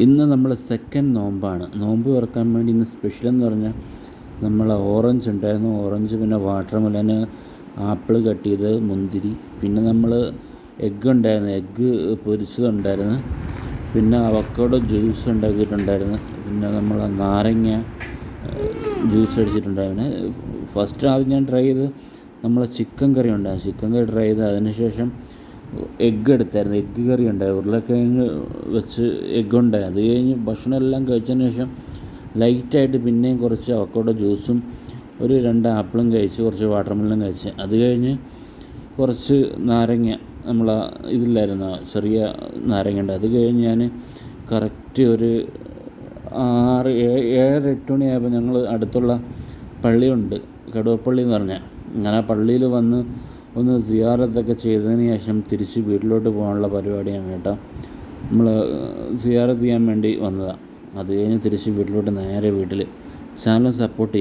ഇന്ന് നമ്മൾ സെക്കൻഡ് നോമ്പാണ്. നോമ്പ് തുറക്കാൻ വേണ്ടി ഇന്ന് സ്പെഷ്യലെന്ന് പറഞ്ഞാൽ നമ്മൾ ഓറഞ്ച് ഉണ്ടായിരുന്നു. ഓറഞ്ച്, പിന്നെ വാട്ടർമെലന്, ആപ്പിൾ കട്ട് ചെയ്ത്, മുന്തിരി, പിന്നെ നമ്മൾ എഗ്ഗ് ഉണ്ടായിരുന്നു, എഗ്ഗ് പൊരിച്ചതുണ്ടായിരുന്നു, പിന്നെ അവക്കാഡോ ജ്യൂസ് ഉണ്ടാക്കിയിട്ടുണ്ടായിരുന്നു, പിന്നെ നമ്മൾ നാരങ്ങ ജ്യൂസ് അടിച്ചിട്ടുണ്ടായിരുന്നു. ഫസ്റ്റ് ആദ്യം ഞാൻ ട്രൈ ചെയ്ത് നമ്മൾ ചിക്കൻ കറി ഉണ്ടായിരുന്നു. ചിക്കൻ കറി ട്രൈ ചെയ്ത് അതിനുശേഷം എഗ്ഗ് എടുത്തായിരുന്നു, എഗ്ഗ് കറി ഉണ്ടായി, ഉരുളക്കിഴങ്ങ് വെച്ച് എഗ്ഗ് ഉണ്ടായി. അത് കഴിഞ്ഞ് ഭക്ഷണം എല്ലാം കഴിച്ചതിന് ശേഷം ലൈറ്റായിട്ട് പിന്നെയും കുറച്ച് അവക്കാഡോ ജ്യൂസും ഒരു 2 ആപ്പിളും കഴിച്ച്, കുറച്ച് വാട്ടർമെലനും കഴിച്ച്. അത് കഴിഞ്ഞ് കുറച്ച് നാരങ്ങ, നമ്മൾ ഇതില്ലായിരുന്നു ചെറിയ നാരങ്ങ ഉണ്ട്, അത് കഴിഞ്ഞ് ഞാൻ കറക്റ്റ് ഒരു 7-8 മണിയായപ്പോൾ ഞങ്ങൾ അടുത്തുള്ള പള്ളിയുണ്ട്, കടുവപ്പള്ളി എന്ന് പറഞ്ഞാൽ, അങ്ങനെ ആ പള്ളിയിൽ വന്ന് ഒന്ന് സിയാറത്തൊക്കെ ചെയ്തതിന് ശേഷം തിരിച്ച് വീട്ടിലോട്ട് പോകാനുള്ള പരിപാടിയാണ് കേട്ടോ. നമ്മൾ സിയാറത്ത് ചെയ്യാൻ വേണ്ടി വന്നതാണ്. അത് കഴിഞ്ഞ് തിരിച്ച് വീട്ടിലോട്ട് നേരെ വീട്ടിൽ. ചാനൽ സപ്പോർട്ട് ചെയ്യുക.